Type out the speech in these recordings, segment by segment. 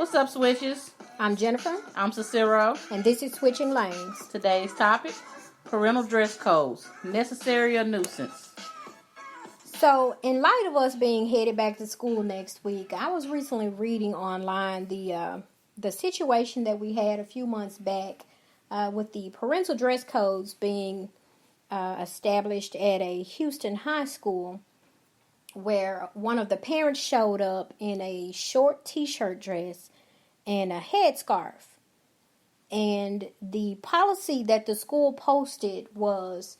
What's up, Switches? I'm Jennifer. I'm Cicero. And this is Switching Lanes. Today's topic, parental dress codes, necessary or nuisance? So, in light of us being headed back to school next week, I was recently reading online the situation that we had a few months back with the parental dress codes being established at a Houston high school, where one of the parents showed up in a short t-shirt dress and a headscarf. And the policy that the school posted was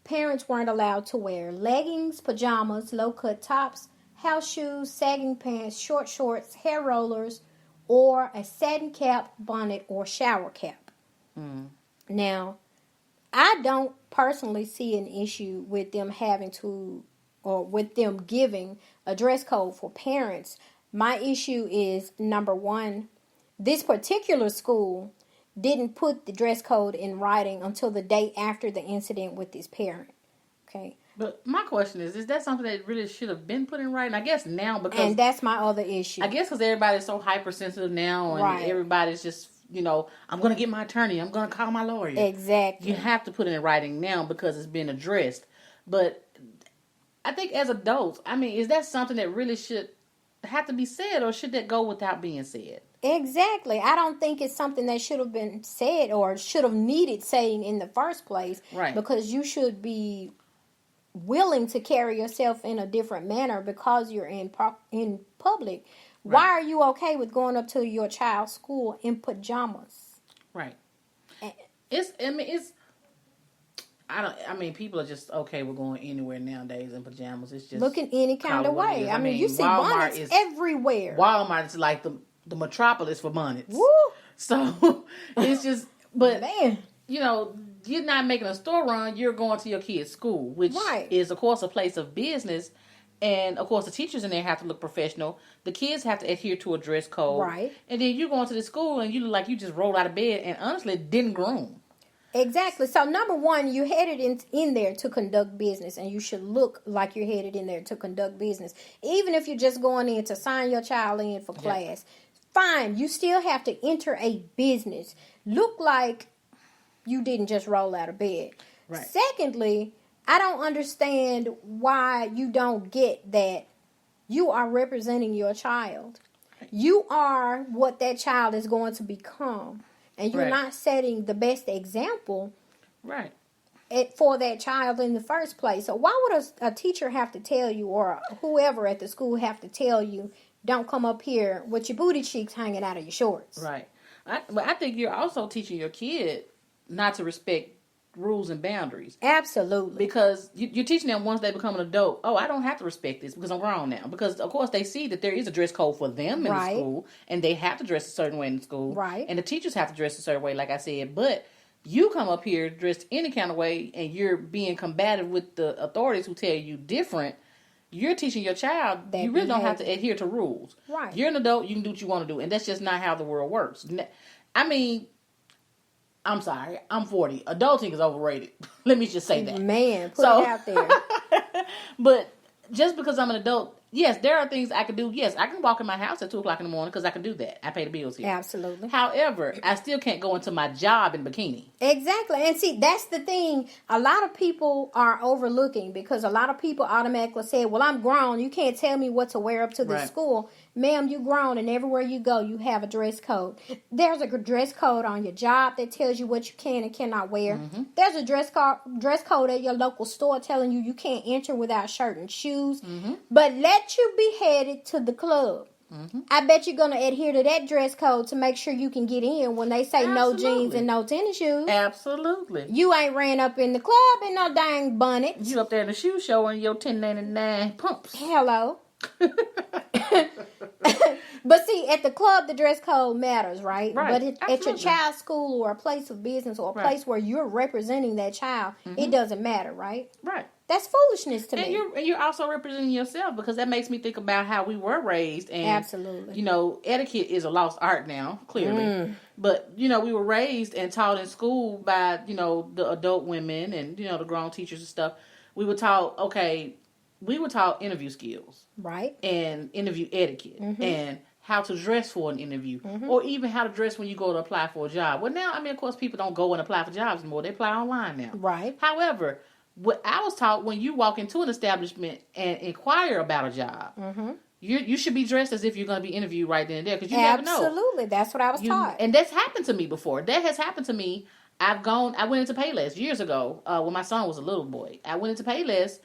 parents weren't allowed to wear leggings, pajamas, low-cut tops, house shoes, sagging pants, short shorts, hair rollers, or a satin cap, bonnet, or shower cap. Now, I don't personally see an issue with them having to, or with them giving a dress code for parents. My issue is, number one, this particular school didn't put the dress code in writing until the day after the incident with this parent. Okay. But my question is that something that really should have been put in writing? I guess now because... And that's my other issue. I guess because everybody's so hypersensitive now and everybody's just, I'm going to get my attorney. I'm going to call my lawyer. Exactly. You have to put it in writing now because it's been addressed. But I think as adults, is that something that really should have to be said, or should that go without being said? Exactly. I don't think it's something that should have been said or should have needed saying in the first place. Right. Because you should be willing to carry yourself in a different manner because you're in public. Right. Why are you okay with going up to your child's school in pajamas? Right. People are just okay with going anywhere nowadays in pajamas. It's just looking any kind of way. You see Walmart bonnets everywhere. Walmart is like the metropolis for bonnets. Woo! So it's just, but man, you're not making a store run. You're going to your kid's school, which is, of course, a place of business. And, of course, the teachers in there have to look professional. The kids have to adhere to a dress code. Right. And then you go into the school and you look like you just rolled out of bed and, honestly, didn't groom. Exactly. So, number one, you're headed in there to conduct business, and you should look like you're headed in there to conduct business. Even if you're just going in to sign your child in for class, fine. You still have to enter a business. Look like you didn't just roll out of bed. Right. Secondly, I don't understand why you don't get that you are representing your child. You are what that child is going to become. And you're not setting the best example for that child in the first place. So why would a teacher have to tell you, or whoever at the school have to tell you, don't come up here with your booty cheeks hanging out of your shorts? Right. I think you're also teaching your kid not to respect rules and boundaries. Absolutely. Because you're teaching them once they become an adult, I don't have to respect this because I'm grown now. Because, of course, they see that there is a dress code for them in the school, and they have to dress a certain way in the school. Right. And the teachers have to dress a certain way, like I said. But you come up here dressed any kind of way, and you're being combative with the authorities who tell you different. You're teaching your child that you really don't have to adhere to rules. Right. You're an adult, you can do what you want to do. And that's just not how the world works. I'm sorry, I'm 40. Adulting is overrated. Let me just say that. Man, put it out there. But just because I'm an adult, yes, there are things I can do. Yes, I can walk in my house at 2 o'clock in the morning because I can do that. I pay the bills here. Absolutely. However, I still can't go into my job in bikini. Exactly. And see, that's the thing a lot of people are overlooking, because a lot of people automatically say, well, I'm grown. You can't tell me what to wear up to the school. Ma'am, you grown, and everywhere you go, you have a dress code. There's a dress code on your job that tells you what you can and cannot wear. Mm-hmm. There's a dress code at your local store telling you can't enter without shirt and shoes. Mm-hmm. But let you be headed to the club. Mm-hmm. I bet you're going to adhere to that dress code to make sure you can get in when they say no jeans and no tennis shoes. Absolutely. You ain't ran up in the club in no dang bonnet. You up there in the shoe show in your $10.99 pumps. Hello. But see, at the club, the dress code matters, right? But at your child's school or a place of business or a place where you're representing that child, it doesn't matter, right? Right. That's foolishness to me. And you're also representing yourself, because that makes me think about how we were raised. And, absolutely. Etiquette is a lost art now, clearly. But, we were raised and taught in school by, the adult women and, the grown teachers and stuff. We were taught interview skills. Right. And interview etiquette. Mm-hmm. And how to dress for an interview, or even how to dress when you go to apply for a job. Well, now, I mean, of course, people don't go and apply for jobs anymore. They apply online now. Right. However, what I was taught, when you walk into an establishment and inquire about a job, you should be dressed as if you're going to be interviewed right then and there, because you never know. Absolutely. That's what I was taught. And that's happened to me before. That has happened to me. I went into Payless years ago when my son was a little boy. I went into Payless,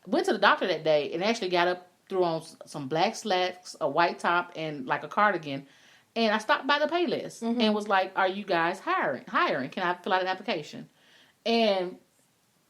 went to the doctor that day, and actually got up, threw on some black slacks, a white top, and like a cardigan. And I stopped by the Payless and was like, "Are you guys hiring? Can I fill out an application?" And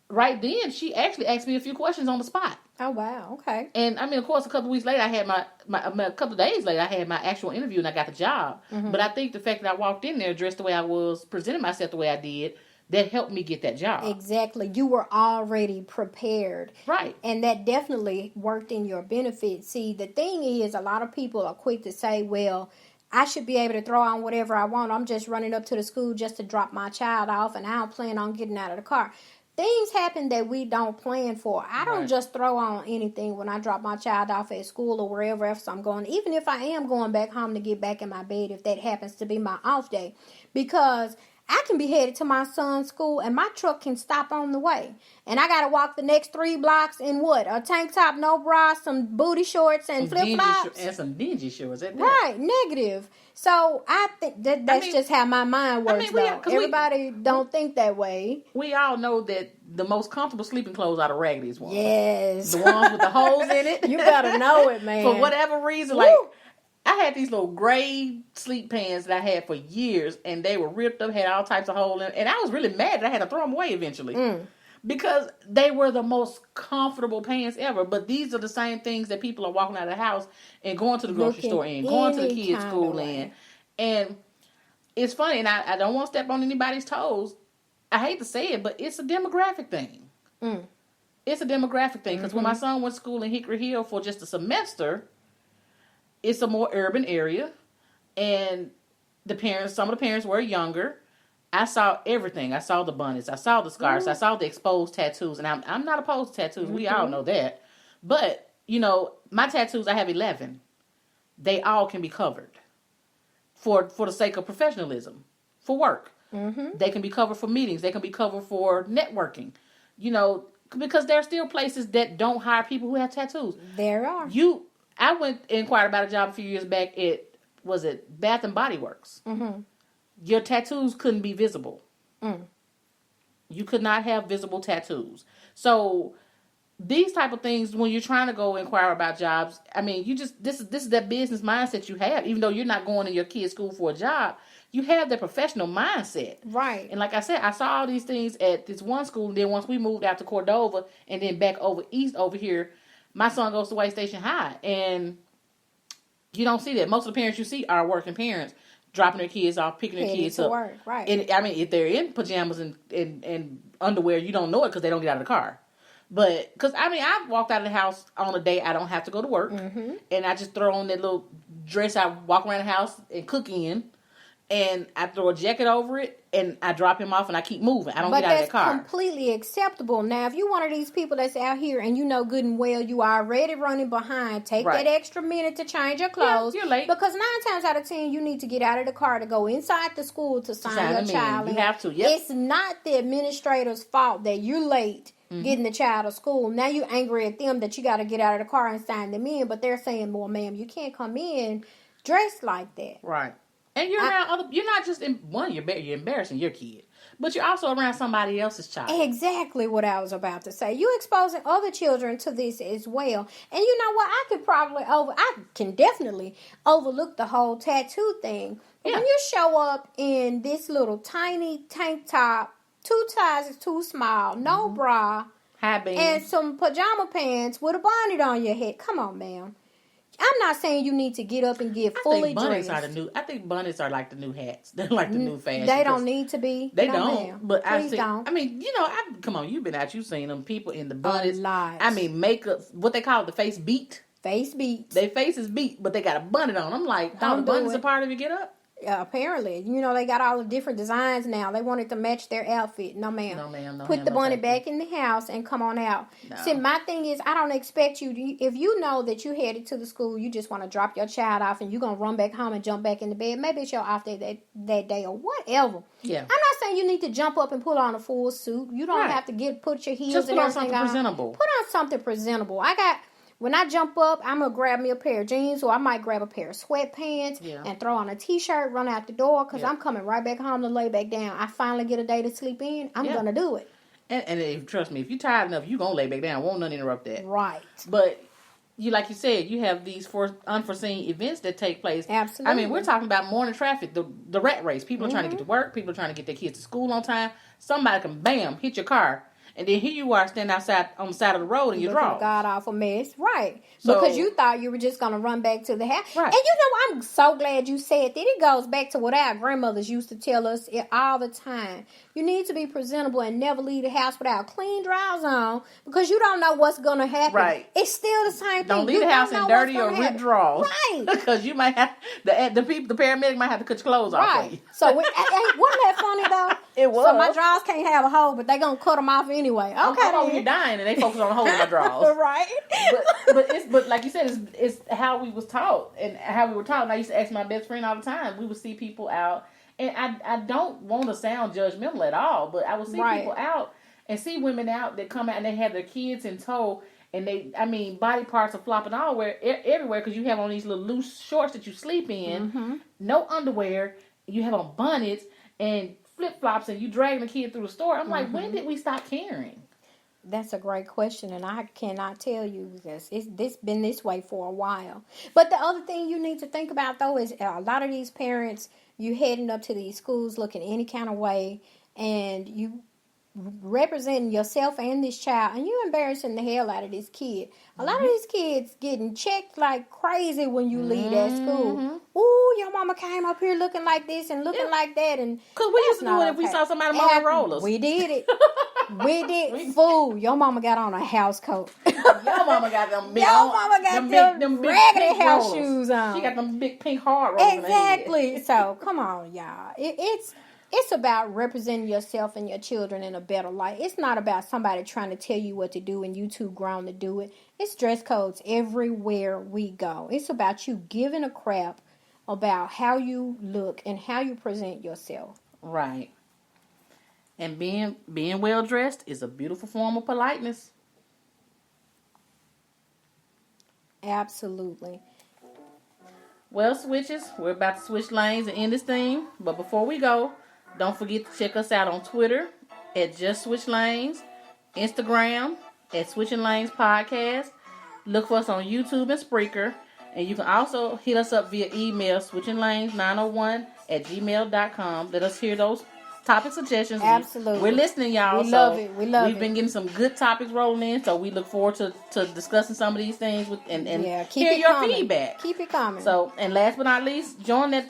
right then, she actually asked me a few questions on the spot. Oh, wow. Okay. And, I mean, of course, a couple of weeks later, I had a couple of days later, I had my actual interview and I got the job. But I think the fact that I walked in there dressed the way I was, presented myself the way I did, that helped me get that job. Exactly. You were already prepared. Right. And that definitely worked in your benefit. See, the thing is, a lot of people are quick to say, well, I should be able to throw on whatever I want. I'm just running up to the school just to drop my child off, and I don't plan on getting out of the car. Things happen that we don't plan for. I don't just throw on anything when I drop my child off at school or wherever else I'm going. Even if I am going back home to get back in my bed, if that happens to be my off day. Because I can be headed to my son's school and my truck can stop on the way. And I got to walk the next 3 blocks in what? A tank top, no bra, some booty shorts, and flip-flops. And some dingy shorts. Right, negative. So I think that's just how my mind works, though. Everybody don't think that way. We all know that the most comfortable sleeping clothes are the raggediest ones. Yes. The ones with the holes in it. You better know it, man. For whatever reason, like, I had these little gray sleep pants that I had for years, and they were ripped up, had all types of holes in it, and I was really mad that I had to throw them away eventually. Because they were the most comfortable pants ever. But these are the same things that people are walking out of the house and going to the grocery store in, going to the kids' school in. And it's funny, and I don't want to step on anybody's toes. I hate to say it, but it's a demographic thing. It's a demographic thing. Because when my son went to school in Hickory Hill for just a semester, it's a more urban area. And some of the parents were younger. I saw everything. I saw the bonnets. I saw the scarves. I saw the exposed tattoos. And I'm not opposed to tattoos. We all know that. But, my tattoos, I have 11. They all can be covered for the sake of professionalism, for work. They can be covered for meetings. They can be covered for networking. Because there are still places that don't hire people who have tattoos. There are. I went and inquired about a job a few years back at, Bath and Body Works. Your tattoos couldn't be visible. You could not have visible tattoos. So these type of things, when you're trying to go inquire about jobs, I mean, this is that business mindset you have. Even though you're not going to your kid's school for a job, you have that professional mindset. Right. And like I said, I saw all these things at this one school. And then once we moved out to Cordova and then back over east over here, my son goes to White Station High. And you don't see that. Most of the parents you see are working parents, dropping their kids off, picking their kids up. Work, right. And I mean, if they're in pajamas and underwear, you don't know it because they don't get out of the car. But, because, I mean, I walked out of the house on a day I don't have to go to work. And I just throw on that little dress I walk around the house and cook in. And I throw a jacket over it, and I drop him off, and I keep moving. I don't get out of the car. But that's completely acceptable. Now, if you're one of these people that's out here, and you know good and well you are already running behind, take that extra minute to change your clothes. Yeah, you're late. Because 9 times out of 10, you need to get out of the car to go inside the school to sign your child in. You have to, yep. It's not the administrator's fault that you're late getting the child to school. Now you're angry at them that you got to get out of the car and sign them in, but they're saying, well, ma'am, you can't come in dressed like that. Right. And you're around other. You're not just you're embarrassing your kid, but you're also around somebody else's child. Exactly what I was about to say. You exposing other children to this as well. And you know what? I can definitely overlook the whole tattoo thing. But when you show up in this little tiny tank top, 2 sizes too small, no bra, high beams, and some pajama pants with a bonnet on your head. Come on, ma'am. I'm not saying you need to get up and get fully dressed. I think bonnets are like the new hats. They're like the new fashion. They don't need to be. They don't. Ma'am. But Please don't. I mean, come on, you've been out. You've seen them people in the bonnets. A lot. I mean, makeup. What they call it, the face beat. Face beat. Their face is beat, but they got a bonnet on. I'm like, the bonnet's a part of your get up. Apparently, they got all the different designs now. They wanted to match their outfit. No, ma'am. No, ma'am. Put the bunny back in the house and come on out. No. See, my thing is, I don't expect you to, if you know that you headed to the school, you just want to drop your child off and you're going to run back home and jump back in the bed. Maybe it's your off day that day or whatever. Yeah. I'm not saying you need to jump up and put on a full suit. You don't have to put your heels just and everything on. Just put on something presentable. Put on something presentable. When I jump up, I'm going to grab me a pair of jeans or I might grab a pair of sweatpants and throw on a t-shirt, run out the door because I'm coming right back home to lay back down. I finally get a day to sleep in. I'm going to do it. And trust me, if you're tired enough, you're going to lay back down. Won't nothing interrupt that. Right. But like you said, you have these unforeseen events that take place. Absolutely. I mean, we're talking about morning traffic, the rat race. People are trying to get to work. People are trying to get their kids to school on time. Somebody can, bam, hit your car. And then here you are standing outside on the side of the road and you draw. God awful mess. Right. So, because you thought you were just going to run back to the house. Right. And I'm so glad you said that. It goes back to what our grandmothers used to tell us all the time. You need to be presentable and never leave the house without clean drawers on because you don't know what's going to happen. Right. It's still the same thing. Don't leave the house in dirty or ripped drawers. Right. Because you might have, the paramedic might have to cut your clothes off for you. So wasn't that funny though? It was. So my drawers can't have a hole, but they're going to cut them off anyway. Okay. I'm over here dying and they focus on the hole in my drawers. Right. But like you said, it's how we was taught and how we were taught. And I used to ask my best friend all the time. We would see people out, and I don't want to sound judgmental at all, but I would see people out and see women out that come out and they have their kids in tow, and body parts are flopping everywhere because you have on these little loose shorts that you sleep in, no underwear, you have on bonnets and flip-flops, and you dragging the kid through the store. I'm like, when did we stop caring? That's a great question, and I cannot tell you because it's been this way for a while. But the other thing you need to think about, though, is a lot of these parents, you heading up to these schools looking any kind of way, and you representing yourself and this child, and you embarrassing the hell out of this kid. A lot of these kids getting checked like crazy when you leave that school. Ooh, your mama came up here looking like this and looking like that, and because we used to do it if we saw somebody mowing rollers. We did it. We did. Fool, your mama got on a house coat. Your mama got them big. Your mama got them raggedy house shoes on. She got them big pink hard rollers. Exactly. So come on, y'all. It's about representing yourself and your children in a better light. It's not about somebody trying to tell you what to do and you too grown to do it. It's dress codes everywhere we go. It's about you giving a crap about how you look and how you present yourself. Right. And being well dressed is a beautiful form of politeness. Absolutely. Well, switches, we're about to switch lanes and end this thing. But before we go, don't forget to check us out on Twitter at Just Switch Lanes, Instagram at Switching Lanes Podcast. Look for us on YouTube and Spreaker. And you can also hit us up via email, switchinglanes901@gmail.com. Let us hear those topic suggestions. Absolutely. We're listening, y'all. We love it. We've been getting some good topics rolling in, so we look forward to discussing some of these things and hear your feedback. Keep it coming. So, and last but not least, join that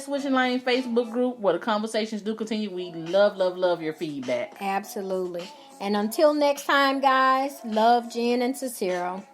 Switching Lane Facebook group where the conversations do continue. We love your feedback. Absolutely. And until next time, guys, love, Jen, and Cicero.